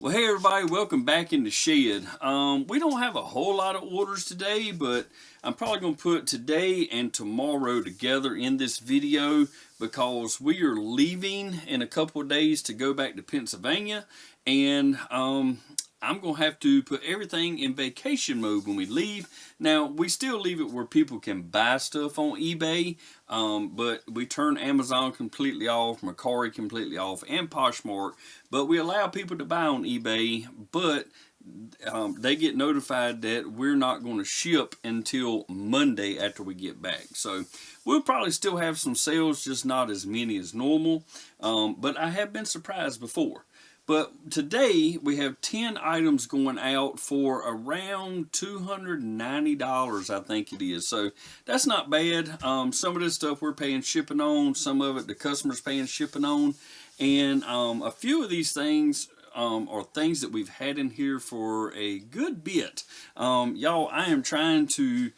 Well, hey everybody, welcome back in the shed. We don't have a whole lot of orders today, but I'm probably going to put today and tomorrow together in this video because we are leaving in a couple of days to go back to Pennsylvania, and I'm going to have to put everything in vacation mode when we leave. Now, we still leave it where people can buy stuff on eBay, but we turn Amazon completely off, Mercari completely off, and Poshmark, but we allow people to buy on eBay, but they get notified that we're not going to ship until Monday after we get back. So we'll probably still have some sales, just not as many as normal, but I have been surprised before. But today we have 10 items going out for around $290, I think it is. So that's not bad. Some of this stuff we're paying shipping on, some of it the customer's paying shipping on, and a few of these things are things that we've had in here for a good bit. Y'all, I'm trying to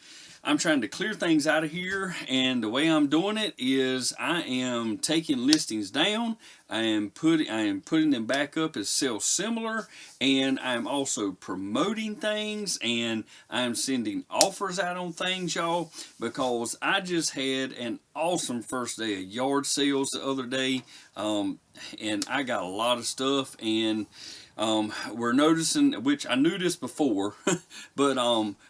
clear things out of here, and the way I'm doing it is I am taking listings down. I am putting them back up as sell similar, and I'm also promoting things, and I'm sending offers out on things, y'all, because I just had an awesome first day of yard sales the other day, and I got a lot of stuff, and we're noticing, which I knew this before, but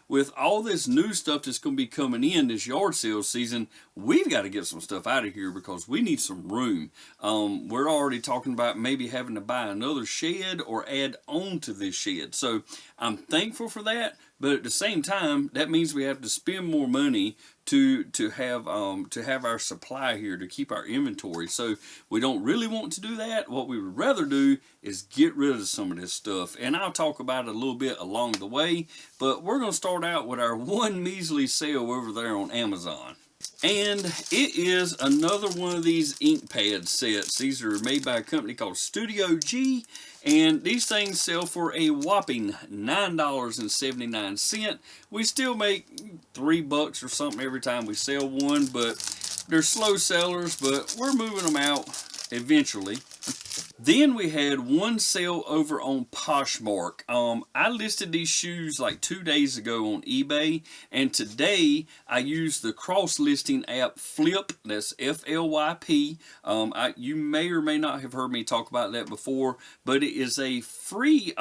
with all this new stuff that's going to be coming in this yard sale season, we've got to get some stuff out of here because we need some room. We're already talking about maybe having to buy another shed or add on to this shed. So I'm thankful for that, but at the same time, that means we have to spend more money to have our supply here, to keep our inventory. So we don't really want to do that. What we would rather do is get rid of some of this stuff, and I'll talk about it a little bit along the way, but we're going to start out with our one measly sale over there on Amazon. And it is another one of these ink pad sets. These are made by a company called Studio G, and these things sell for a whopping $9.79. We still make $3 or something every time we sell one, but they're slow sellers, but we're moving them out eventually. Then we had one sale over on Poshmark. I listed these shoes like 2 days ago on eBay, and today I used the cross-listing app Flip. That's F-L-Y-P. You may or may not have heard me talk about that before, but it is a free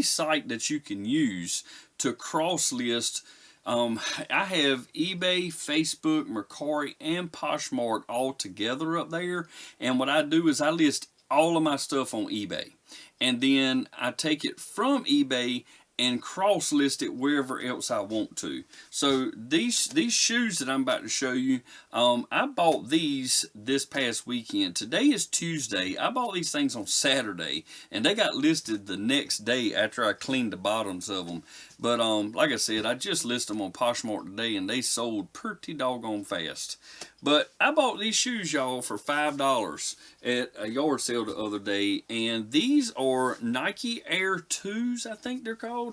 site that you can use to cross-list. I have eBay, Facebook, Mercari, and Poshmark all together up there, and what I do is I list all of my stuff on eBay, and then I take it from eBay and cross list it wherever else I want to. So these shoes that I'm about to show you, I bought these this past weekend. Today is Tuesday. I bought these things on Saturday, and they got listed the next day after I cleaned the bottoms of them. But like I said, I just listed them on Poshmark today, and they sold pretty doggone fast. But I bought these shoes, y'all, for $5 at a yard sale the other day, and these are Nike Air 2s, I think they're called.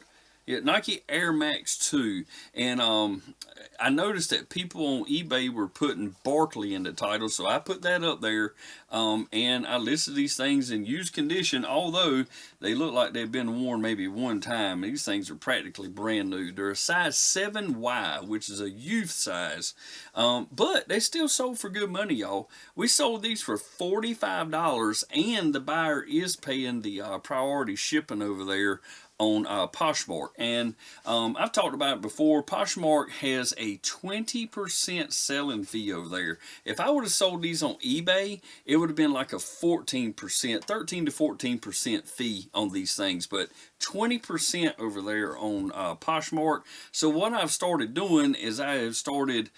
Yeah, Nike Air Max 2, and I noticed that people on eBay were putting Barkley in the title, so I put that up there, and I listed these things in used condition, although they look like they've been worn maybe one time. These things are practically brand new. They're a size 7Y, which is a youth size, but they still sold for good money, y'all. We sold these for $45, and the buyer is paying the priority shipping over there on Poshmark. And I've talked about it before. Poshmark has a 20% selling fee over there. If I would have sold these on eBay, it would have been like a 13 to 14% fee on these things, but 20% over there on Poshmark. So what I've started doing is I have started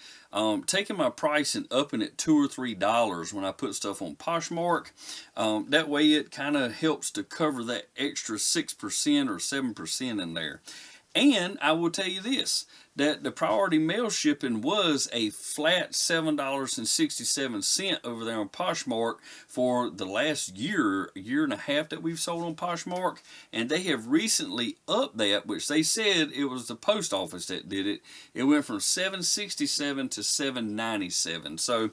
taking my price and upping it $2 or $3 when I put stuff on Poshmark. That way it kind of helps to cover that extra 6% or 7% in there. And I will tell you this, that the priority mail shipping was a flat $7.67 over there on Poshmark for the last year and a half that we've sold on Poshmark, and they have recently upped that, which they said it was the post office that did it. It went from $7.67 to $7.97. So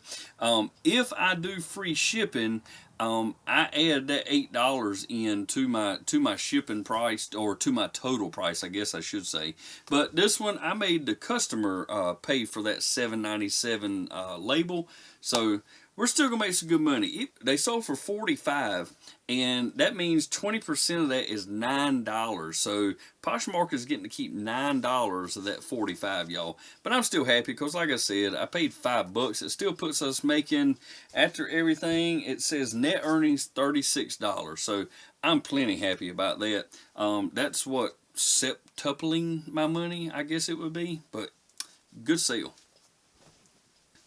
if I do free shipping, I add that $8 in to my shipping price, or to my total price, I guess I should say. But this one, I made the customer pay for that $7.97 label, so we're still gonna make some good money. They sold for $45, and that means 20% of that is $9. So Poshmark is getting to keep $9 of that $45, y'all. But I'm still happy because, like I said, I paid $5. It still puts us making, after everything, it says net earnings $36. So I'm plenty happy about that. That's what septupling my money, I guess it would be. But good sale.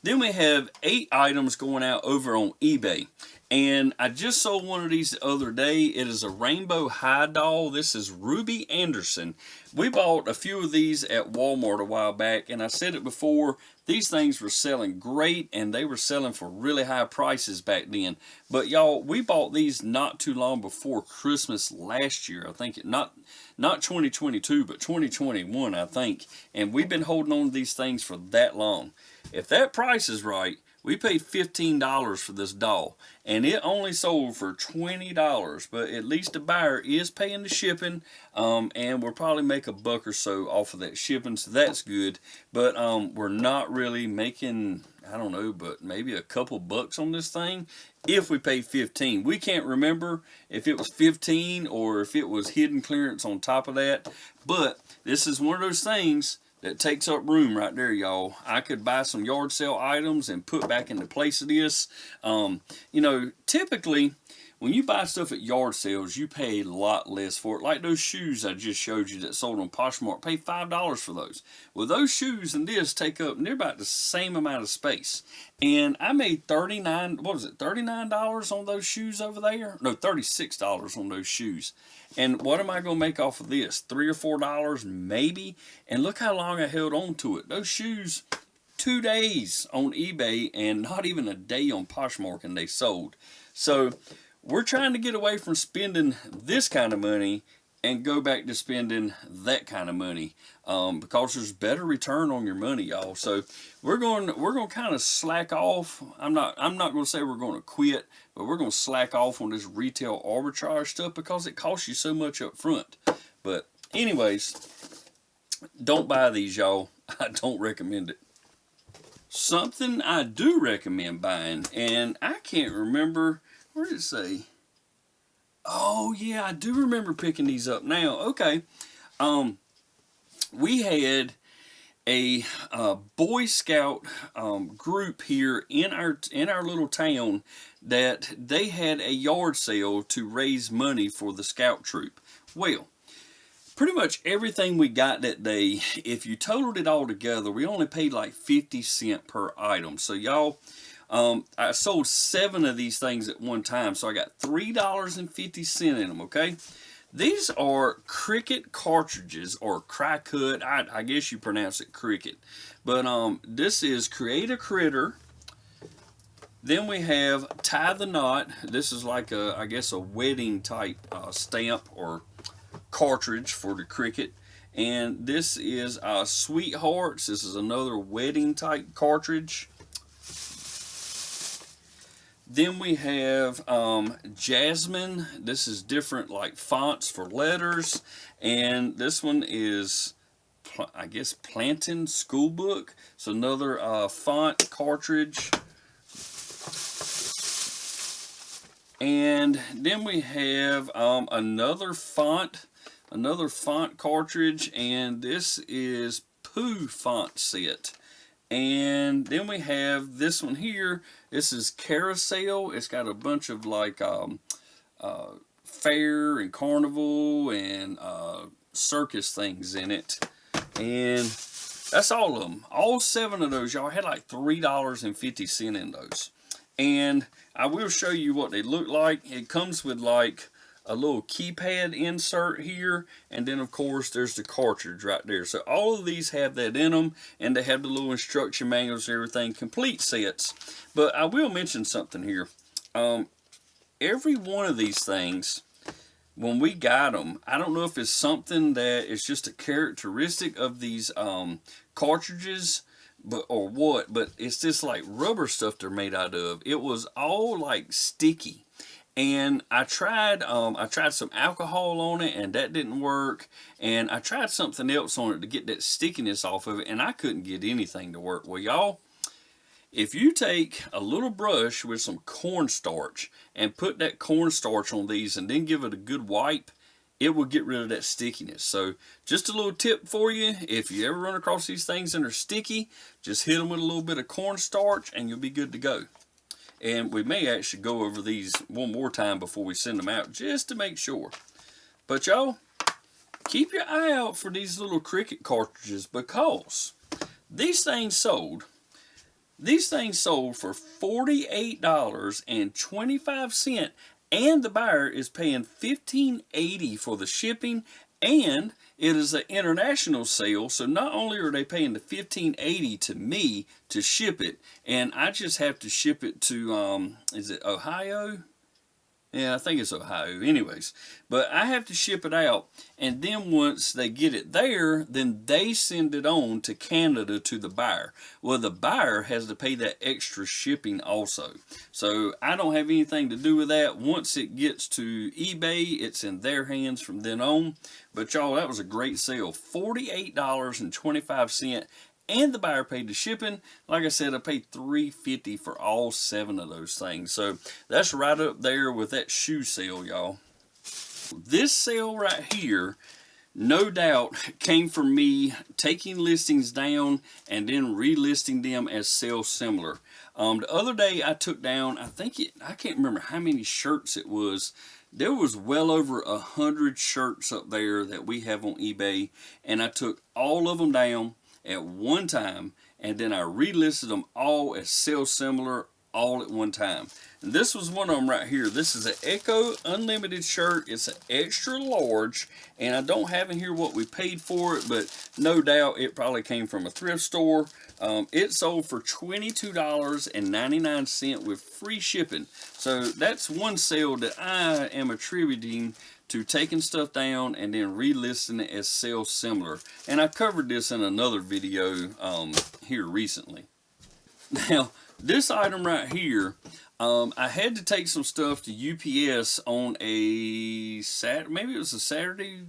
Then we have 8 items going out over on eBay. And I just sold one of these the other day. It is a rainbow high doll. This is Ruby Anderson. We bought a few of these at Walmart a while back, and I said it before, these things were selling great, and they were selling for really high prices back then. But y'all, we bought these not too long before Christmas last year. I think not 2022, but 2021, I think. And we've been holding on to these things for that long. If that price is right, we paid $15 for this doll, and it only sold for $20, but at least the buyer is paying the shipping, and we'll probably make $1 or so off of that shipping, so that's good. But we're not really making, I don't know, but maybe a couple bucks on this thing if we paid $15. We can't remember if it was $15 or if it was hidden clearance on top of that, but this is one of those things that takes up room right there, y'all. I could buy some yard sale items and put back into place of this. You know, typically, when you buy stuff at yard sales, you pay a lot less for it. Like those shoes I just showed you that sold on Poshmark, pay $5 for those. Well, those shoes and this take up, they're about the same amount of space. And I made $39 on those shoes over there? No, $36 on those shoes. And what am I going to make off of this? $3 or $4 maybe? And look how long I held on to it. Those shoes, 2 days on eBay and not even a day on Poshmark, and they sold. So we're trying to get away from spending this kind of money and go back to spending that kind of money, because there's better return on your money, y'all. So we're going to kind of slack off. I'm not going to say we're going to quit, but we're going to slack off on this retail arbitrage stuff because it costs you so much up front. But anyways, don't buy these, y'all. I don't recommend it. Something I do recommend buying, and I can't remember, where did it say? Oh yeah, I do remember picking these up now. Okay, we had a Boy Scout group here in our little town that they had a yard sale to raise money for the Scout troop. Well, pretty much everything we got that day, if you totaled it all together, we only paid like 50 cents per item. So y'all, I sold 7 of these things at one time, so I got $3.50 in them, okay? These are Cricut cartridges, or Cricut, I guess you pronounce it Cricut. But this is Create a Critter. Then we have Tie the Knot. This is like I guess a wedding type stamp or cartridge for the Cricut. And this is Sweethearts. This is another wedding type cartridge. Then we have Jasmine. This is different like fonts for letters. And this one is, I guess, Plantin Schoolbook. It's another font cartridge. And then we have another font cartridge. And this is Pooh font set. And then we have this one here. This is Carousel. It's got a bunch of like fair and carnival and circus things in it. And that's all of them. All 7 of those, y'all, had like $3.50 in those. And I will show you what they look like. It comes with like a little keypad insert here, and then of course there's the cartridge right there. So all of these have that in them, and they have the little instruction manuals and everything, complete sets. But I will mention something here. Every one of these things, when we got them, I don't know if it's something that is just a characteristic of these cartridges, or what, but it's just like rubber stuff they're made out of. It was all like sticky. And I tried some alcohol on it, and that didn't work. And I tried something else on it to get that stickiness off of it, and I couldn't get anything to work. Well, y'all, if you take a little brush with some cornstarch and put that cornstarch on these and then give it a good wipe, it will get rid of that stickiness. So just a little tip for you, if you ever run across these things and they're sticky, just hit them with a little bit of cornstarch and you'll be good to go. And we may actually go over these one more time before we send them out, just to make sure. But y'all, keep your eye out for these little Cricut cartridges, because these things sold for $48.25, and the buyer is paying $15.80 for the shipping, and it is an international sale, so not only are they paying the $15.80 to me to ship it, and I just have to ship it to, is it Ohio? Yeah, I think it's Ohio. Anyways, but I have to ship it out, and then once they get it there, then they send it on to Canada to the buyer. Well, the buyer has to pay that extra shipping also. So I don't have anything to do with that. Once it gets to eBay, it's in their hands from then on. But y'all, that was a great sale. $48.25. And the buyer paid the shipping. Like I said, I paid $3.50 for all 7 of those things. So that's right up there with that shoe sale, y'all. This sale right here, no doubt, came from me taking listings down and then relisting them as sale similar. The other day I took down, I can't remember how many shirts it was. There was well over 100 shirts up there that we have on eBay, and I took all of them down at one time, and then I relisted them all as sale similar all at one time. And this was one of them right here. This is an Echo Unlimited shirt. It's an extra large, and I don't have in here what we paid for it, but no doubt it probably came from a thrift store. It sold for $22.99 with free shipping. So that's one sale that I am attributing to taking stuff down and then relisting it as sale similar. And I covered this in another video here recently. Now, this item right here, I had to take some stuff to UPS on a Saturday, maybe it was a Saturday.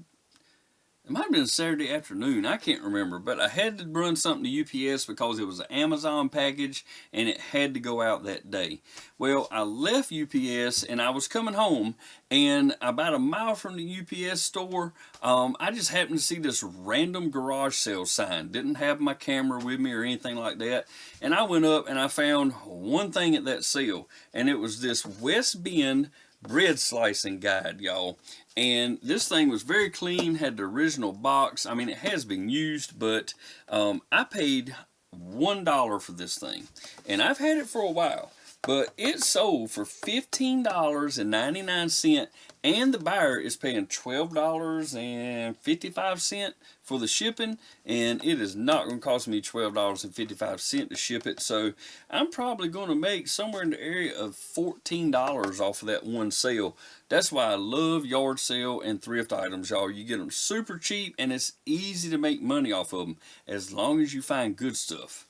It might have been a Saturday afternoon, I can't remember, but I had to run something to UPS because it was an Amazon package and it had to go out that day. Well, I left UPS and I was coming home, and about a mile from the UPS store, I just happened to see this random garage sale sign. Didn't have my camera with me or anything like that, and I went up and I found one thing at that sale, and it was this West Bend bread slicing guide, y'all. And this thing was very clean, had the original box. I mean, it has been used, but I paid $1 for this thing, and I've had it for a while, but it sold for $15.99, and the buyer is paying $12.55 for the shipping, and it is not going to cost me $12.55 to ship it. So I'm probably going to make somewhere in the area of $14 off of that one sale. That's why I love yard sale and thrift items, y'all. You get them super cheap, and it's easy to make money off of them as long as you find good stuff.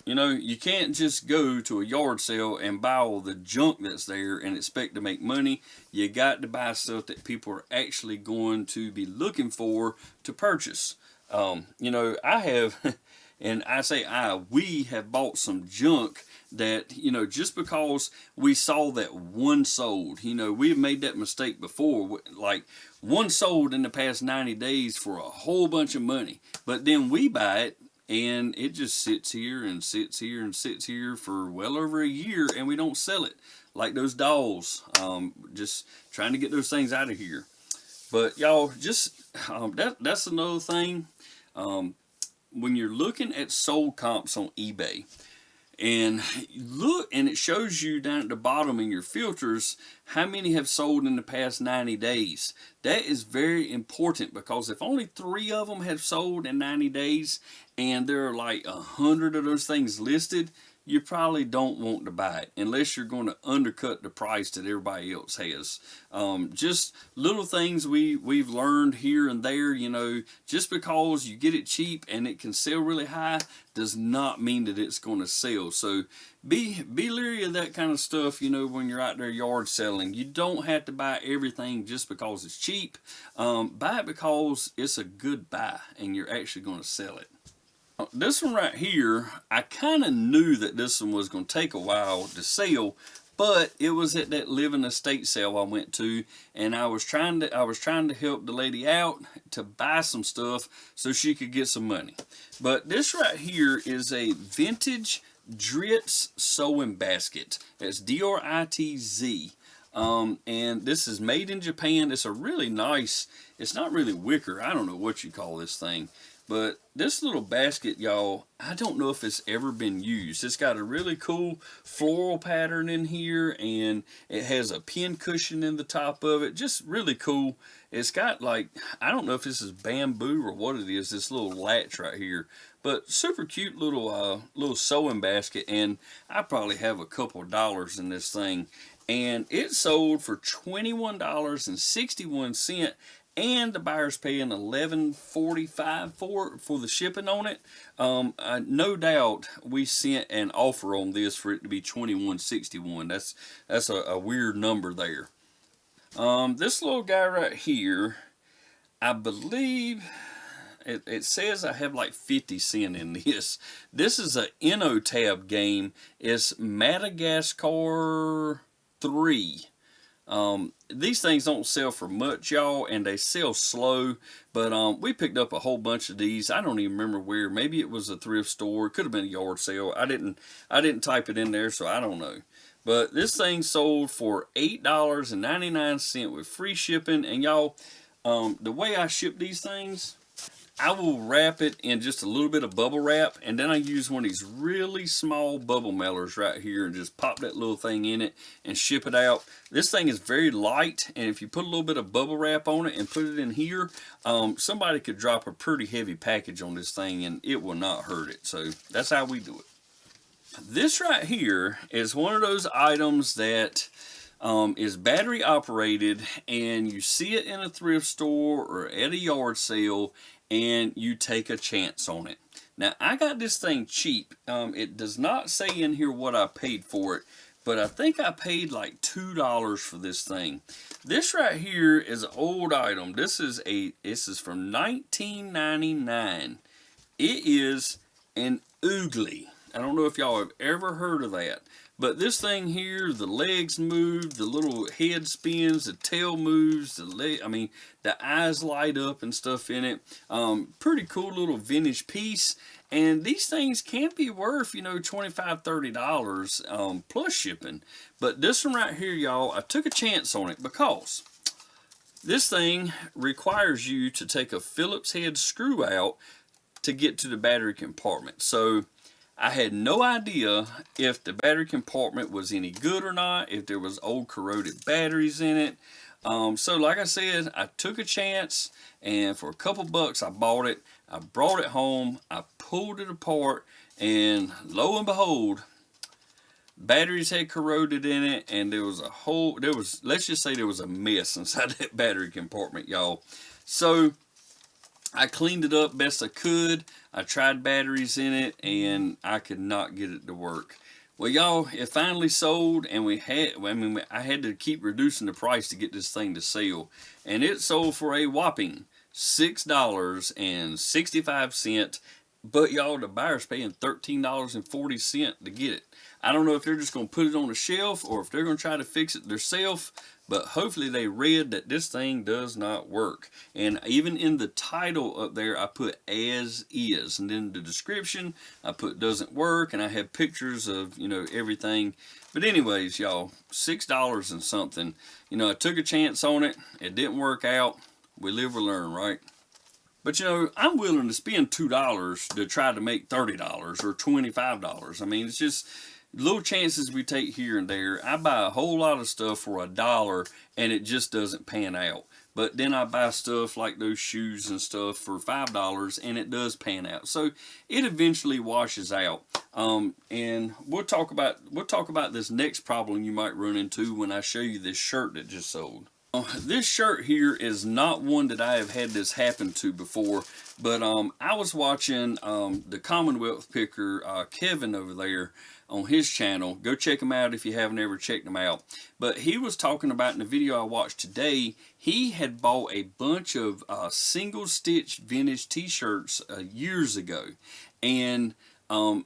You know, you can't just go to a yard sale and buy all the junk that's there and expect to make money. You got to buy stuff that people are actually going to be looking for to purchase. You know, I have, and I say we have bought some junk that, you know, just because we saw that one sold, you know, we've made that mistake before, like one sold in the past 90 days for a whole bunch of money, but then we buy it, and it just sits here and sits here and sits here for well over a year, and we don't sell it. Like those dolls. Just trying to get those things out of here. But y'all, just that's another thing. When you're looking at sold comps on eBay, and look, and it shows you down at the bottom in your filters how many have sold in the past 90 days. That is very important, because if only 3 of them have sold in 90 days and there are like 100 of those things listed, you probably don't want to buy it unless you're going to undercut the price that everybody else has. Just little things we've learned here and there, you know, just because you get it cheap and it can sell really high does not mean that it's going to sell. So be leery of that kind of stuff, you know, when you're out there yard selling. You don't have to buy everything just because it's cheap. Buy it because it's a good buy and you're actually going to sell it. This one right here, I kind of knew that this one was going to take a while to sell, but it was at that living estate sale I went to, and I was trying to help the lady out to buy some stuff so she could get some money. But this right here is a vintage Dritz sewing basket. It's D-R-I-T-Z. And this is made in Japan. It's a really nice, it's not really wicker, I don't know what you call this thing. But this little basket, y'all, I don't know if it's ever been used. It's got a really cool floral pattern in here, and it has a pin cushion in the top of it. Just really cool. It's got like, I don't know if this is bamboo or what it is, this little latch right here. But super cute little sewing basket, and I probably have a couple of dollars in this thing. And it sold for $21.61. And the buyer's paying $11.45 for the shipping on it. No doubt we sent an offer on this for it to be $21.61. That's a weird number there. This little guy right here, I believe it says I have like 50 cents in this. This is a Tab game. It's Madagascar 3. These things don't sell for much, y'all, and they sell slow, but we picked up a whole bunch of these. I don't even remember where. Maybe it was a thrift store. It could have been a yard sale. I didn't type it in there, so I don't know. But this thing sold for $8.99 with free shipping, and y'all, the way I ship these things, I will wrap it in just a little bit of bubble wrap, and then I use one of these really small bubble mailers right here and just pop that little thing in it and ship it out. This thing is very light, and if you put a little bit of bubble wrap on it and put it in here, somebody could drop a pretty heavy package on this thing and it will not hurt it. So that's how we do it. This right here is one of those items that is battery operated, and you see it in a thrift store or at a yard sale, and you take a chance on it. Now, I got this thing cheap. It does not say in here what I paid for it, but I think I paid like $2 for this thing. This right here is an old item. This is from 1999. It is an oogly. I don't know if y'all have ever heard of that. But this thing here, the legs move, the little head spins, the tail moves, the eyes light up and stuff in it. Pretty cool little vintage piece. And these things can be worth, you know, $25, $30 plus shipping. But this one right here, y'all, I took a chance on it because this thing requires you to take a Phillips head screw out to get to the battery compartment. So I had no idea if the battery compartment was any good or not, if there was old corroded batteries in it. So like I said, I took a chance, and for a couple bucks I bought it. I brought it home, I pulled it apart, and lo and behold, batteries had corroded in it, and let's just say there was a mess inside that battery compartment, y'all. So I cleaned it up best I could. I tried batteries in it, and I could not get it to work. Well, y'all, it finally sold, and I had to keep reducing the price to get this thing to sell. And it sold for a whopping $6.65. But y'all, the buyer's paying $13.40 to get it. I don't know if they're just going to put it on the shelf or if they're going to try to fix it themselves. But hopefully they read that this thing does not work. And even in the title up there, I put as is. And then the description, I put doesn't work. And I have pictures of, you know, everything. But anyways, y'all, $6 and something. You know, I took a chance on it. It didn't work out. We live or learn, right? But, you know, I'm willing to spend $2 to try to make $30 or $25. I mean, it's just little chances we take here and there. I buy a whole lot of stuff for $1 and it just doesn't pan out. but then I buy stuff like those shoes and stuff for $5, and it does pan out. So it eventually washes out. And we'll talk about this next problem you might run into when I show you this shirt that just sold. This shirt here is not one that I have had this happen to before, but I was watching the Commonwealth picker Kevin over there on his channel. Go check him out if you haven't ever checked him out. But he was talking about in the video I watched today, he had bought a bunch of single stitch vintage t-shirts years ago, and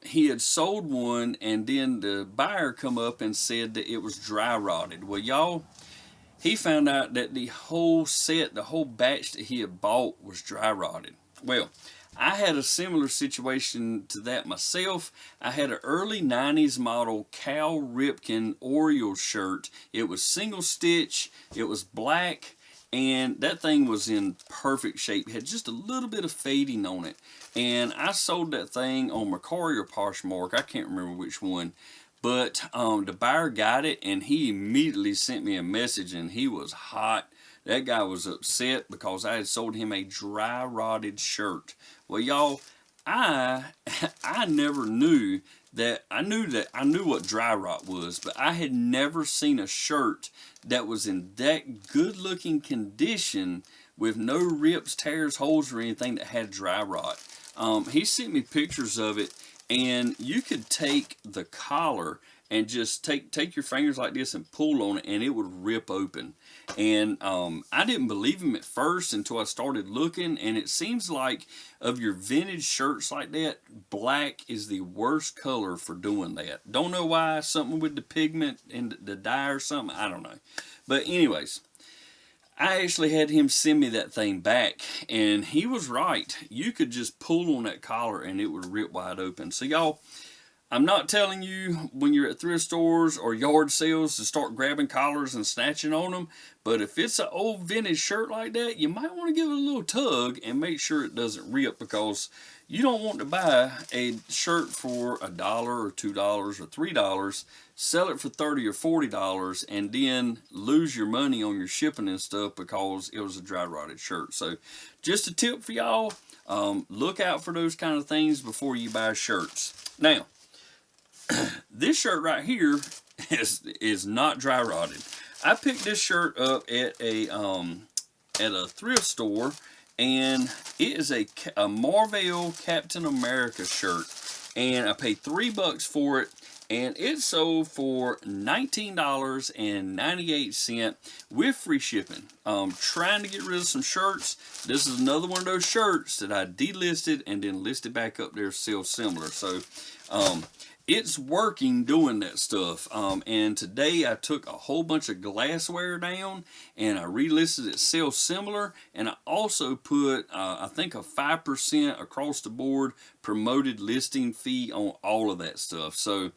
he had sold one, and then the buyer come up and said that it was dry rotted. Well, y'all, he found out that the whole set, the whole batch that he had bought was dry rotted. Well, I had a similar situation to that myself. I had an early 90s model Cal Ripken Orioles shirt. It was single stitch, it was black, and that thing was in perfect shape. It had just a little bit of fading on it. And I sold that thing on Mercari or Poshmark, I can't remember which one. But the buyer got it, and he immediately sent me a message, and he was hot. That guy was upset because I had sold him a dry rotted shirt. Well, y'all, I never knew that. I knew what dry rot was, but I had never seen a shirt that was in that good looking condition with no rips, tears, holes, or anything that had dry rot. He sent me pictures of it. And you could take the collar and just take your fingers like this and pull on it, and it would rip open. And I didn't believe him at first until I started looking, and it seems like of your vintage shirts like that, black is the worst color for doing that. Don't know why, something with the pigment and the dye or something, I don't know. But anyways, I actually had him send me that thing back, and he was right. You could just pull on that collar and it would rip wide open. So y'all, I'm not telling you when you're at thrift stores or yard sales to start grabbing collars and snatching on them, but if it's an old vintage shirt like that, you might want to give it a little tug and make sure it doesn't rip, because you don't want to buy a shirt for $1 or $2 or $3, sell it for $30 or $40, and then lose your money on your shipping and stuff because it was a dry rotted shirt. So just a tip for y'all, look out for those kind of things before you buy shirts. Now, this shirt right here is not dry rotted. I picked this shirt up at a thrift store, and it is a Marvel Captain America shirt, and I paid $3 for it, and it sold for $19.98 with free shipping. Trying to get rid of some shirts. This is another one of those shirts that I delisted and then listed back up there, sell similar. So it's working doing that stuff. And today I took a whole bunch of glassware down and I relisted it sell similar, and I also put I think a 5% across the board promoted listing fee on all of that stuff. So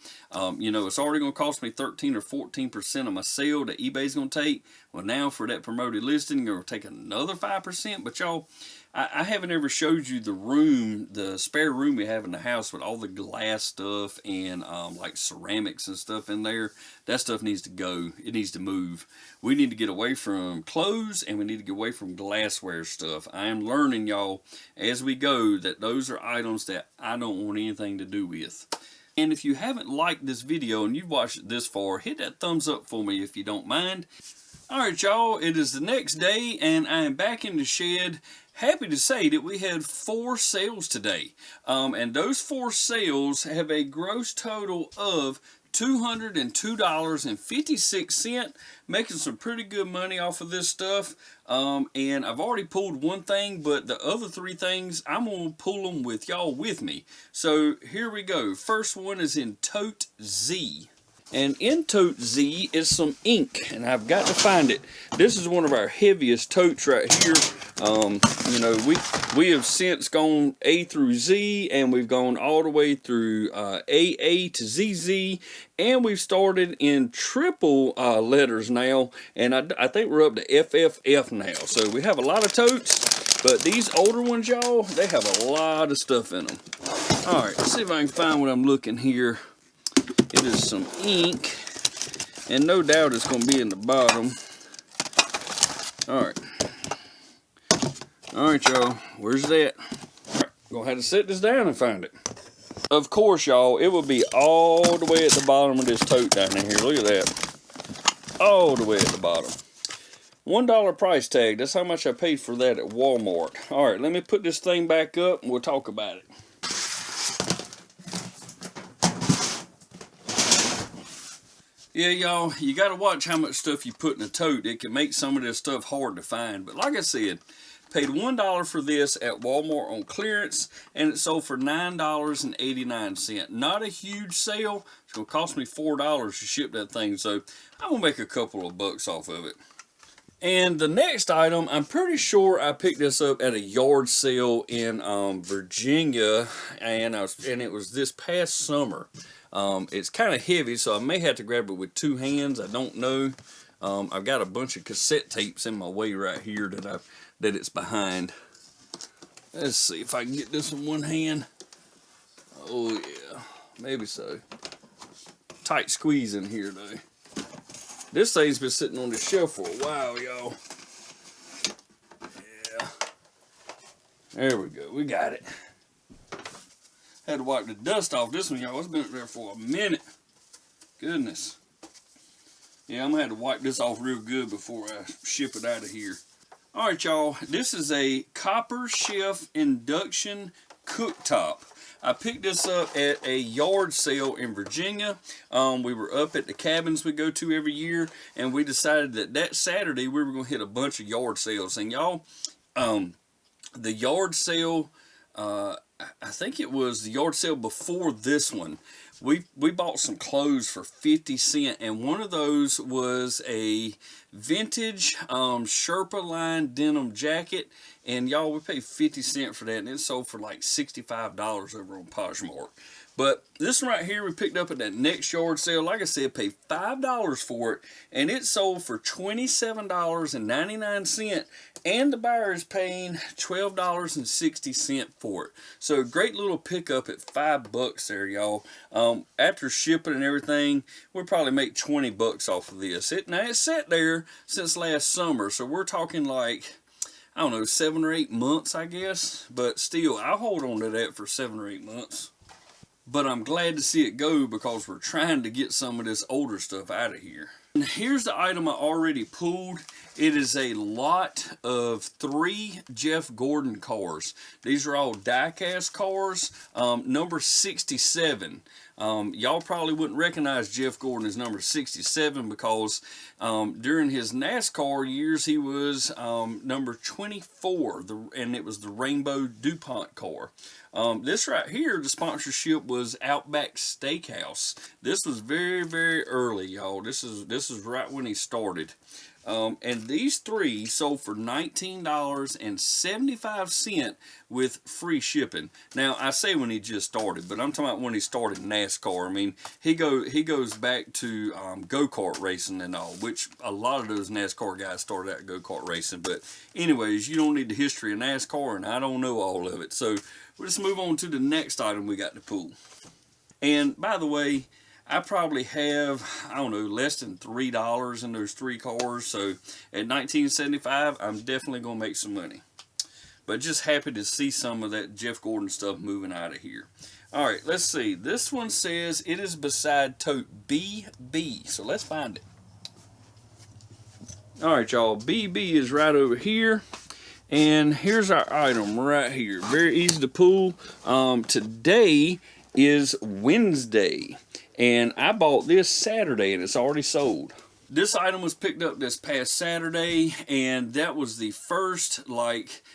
you know, it's already going to cost me 13 or 14% of my sale that eBay's going to take. Well, now for that promoted listing, you're going to take another 5%. But y'all, I haven't ever showed you the room, the spare room we have in the house with all the glass stuff and like ceramics and stuff in there. That stuff needs to go. It needs to move. We need to get away from clothes, and we need to get away from glassware stuff. I am learning, y'all, as we go, that those are items that I don't want anything to do with. And if you haven't liked this video and you've watched it this far, hit that thumbs up for me if you don't mind. Alright y'all, it is the next day and I am back in the shed. Happy to say that we had 4 sales today. And those 4 sales have a gross total of $202.56, making some pretty good money off of this stuff. And I've already pulled one thing, but the other 3 things, I'm going to pull them with y'all with me. So here we go. First one is in Tote Z. And in Tote Z is some ink, and I've got to find it. This is one of our heaviest totes right here. You know, we have since gone A through Z, and we've gone all the way through AA to ZZ, and we've started in triple letters now, and I think we're up to FFF now. So we have a lot of totes, but these older ones, y'all, they have a lot of stuff in them. All right, let's see if I can find what I'm looking here. It is some ink, and no doubt it's going to be in the bottom. Alright, Alright, y'all, where's that? Alright, gonna have to set this down and find it. Of course, y'all, it will be all the way at the bottom of this tote down in here. Look at that. All the way at the bottom. $1 price tag. That's how much I paid for that at Walmart. Alright, let me put this thing back up and we'll talk about it. Yeah, y'all, you got to watch how much stuff you put in a tote. It can make some of this stuff hard to find. But like I said, paid $1 for this at Walmart on clearance, and it sold for $9.89. Not a huge sale. It's going to cost me $4 to ship that thing, so I'm going to make a couple of bucks off of it. And the next item, I'm pretty sure I picked this up at a yard sale in Virginia, and it was this past summer. It's kind of heavy, so I may have to grab it with two hands. I don't know. I've got a bunch of cassette tapes in my way right here that it's behind. Let's see if I can get this in one hand. Oh yeah, maybe so. Tight squeeze in here though. This thing's been sitting on the shelf for a while, y'all. Yeah. There we go, we got it. Had to wipe the dust off this one, y'all. It's been there for a minute. Goodness. Yeah, I'm gonna have to wipe this off real good before I ship it out of here. Alright, y'all. This is a Copper Chef Induction Cooktop. I picked this up at a yard sale in Virginia. We were up at the cabins we go to every year, and we decided that Saturday we were going to hit a bunch of yard sales. And y'all, the yard sale, I think it was the yard sale before this one. We bought some clothes for 50 cents, and one of those was a vintage Sherpa line denim jacket, and y'all, we paid 50 cents for that, and it sold for like $65 over on Poshmark. But this one right here we picked up at that next yard sale. Like I said, paid $5 for it, and it sold for $27.99, and the buyer is paying $12.60 for it. So a great little pickup at $5 there, y'all. After shipping and everything, we'll probably make 20 bucks off of this. Now it's sat there since last summer, so we're talking like, I don't know, 7 or 8 months, I guess. But still, I'll hold on to that for 7 or 8 months. But I'm glad to see it go because we're trying to get some of this older stuff out of here. And here's the item I already pulled. It is a lot of 3 Jeff Gordon cars. These are all die-cast cars. Number 67. Y'all probably wouldn't recognize Jeff Gordon as number 67 because during his NASCAR years he was number 24, and it was the Rainbow DuPont car. This right here, the sponsorship was Outback Steakhouse. This was very, very early, y'all. This is right when he started. And these 3 sold for $19.75 with free shipping. Now, I say when he just started, but I'm talking about when he started NASCAR. I mean, he goes back to go-kart racing and all, which a lot of those NASCAR guys started out go-kart racing. But anyways, you don't need the history of NASCAR, and I don't know all of it. So we'll just move on to the next item we got to pull. And by the way, I probably have, I don't know, less than $3 in those 3 cars. So at $19.75, I'm definitely going to make some money. But just happy to see some of that Jeff Gordon stuff moving out of here. All right, let's see. This one says it is beside tote BB. So let's find it. All right, y'all. BB is right over here. And here's our item right here. Very easy to pull. Today is Wednesday. And I bought this Saturday and it's already sold. This item was picked up this past Saturday, and that was the first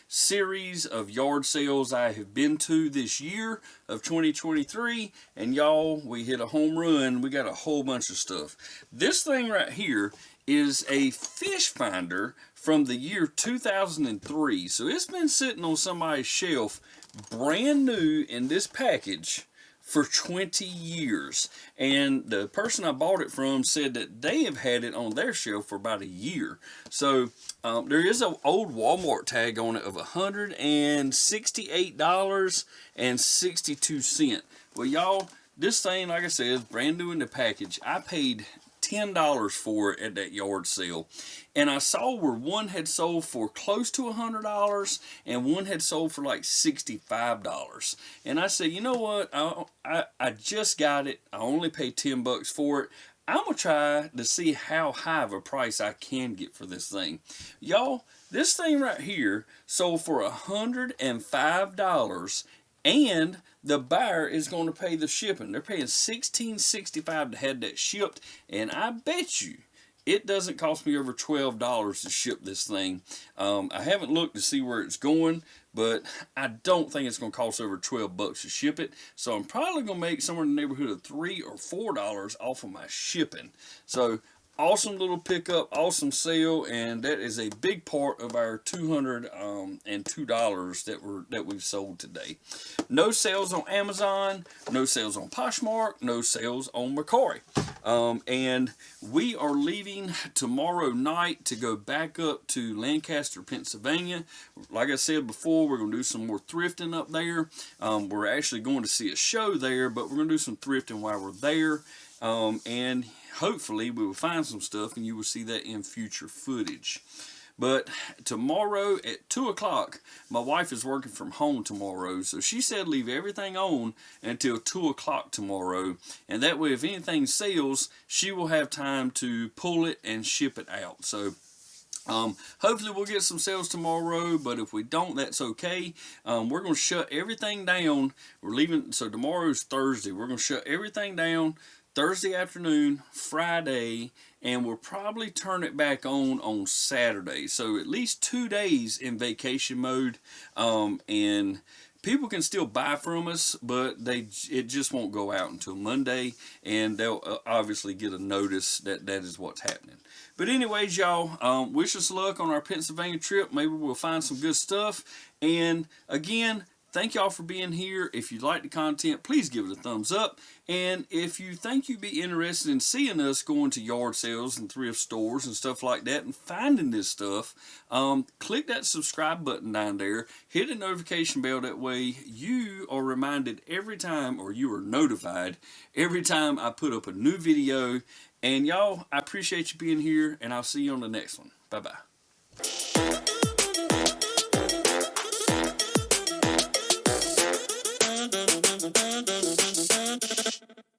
series of yard sales I have been to this year of 2023. And y'all, we hit a home run. We got a whole bunch of stuff. This thing right here is a fish finder from the year 2003. So it's been sitting on somebody's shelf brand new in this package for 20 years. And the person I bought it from said that they have had it on their shelf for about a year. So there is an old Walmart tag on it of $168.62. Well, y'all, this thing, like I said, is brand new in the package. I paid $10 for it at that yard sale. And I saw where one had sold for close to $100 and one had sold for like $65. And I said, you know what, I just got it, I only paid 10 bucks for it. I'm going to try to see how high of a price I can get for this thing. Y'all, this thing right here sold for $105, and the buyer is going to pay the shipping. They're paying $16.65 to have that shipped, and I bet you it doesn't cost me over $12 to ship this thing. I haven't looked to see where it's going, but I don't think it's going to cost over 12 bucks to ship it. So I'm probably going to make somewhere in the neighborhood of $3 or $4 off of my shipping. So awesome little pickup, awesome sale, and that is a big part of our $202 that we've sold today. No sales on Amazon, no sales on Poshmark, no sales on Mercari. And we are leaving tomorrow night to go back up to Lancaster, Pennsylvania. Like I said before, we're going to do some more thrifting up there. We're actually going to see a show there, but we're going to do some thrifting while we're there. And hopefully we will find some stuff and you will see that in future footage. But tomorrow at 2 o'clock, my wife is working from home tomorrow, so she said leave everything on until 2 o'clock tomorrow, and that way if anything sells, she will have time to pull it and ship it out. So hopefully we'll get some sales tomorrow, but if we don't, that's okay. We're going to shut everything down. We're leaving, so tomorrow's Thursday. We're going to shut everything down Thursday afternoon, Friday, and we'll probably turn it back on Saturday. So at least 2 days in vacation mode, and people can still buy from us, but it just won't go out until Monday, and they'll obviously get a notice that is what's happening. But anyways, y'all, wish us luck on our Pennsylvania trip. Maybe we'll find some good stuff. And again, thank y'all for being here. If you like the content, please give it a thumbs up. And if you think you'd be interested in seeing us going to yard sales and thrift stores and stuff like that and finding this stuff, click that subscribe button down there. Hit the notification bell. That way you are reminded every time, or you are notified every time I put up a new video. And y'all, I appreciate you being here, and I'll see you on the next one. Bye-bye.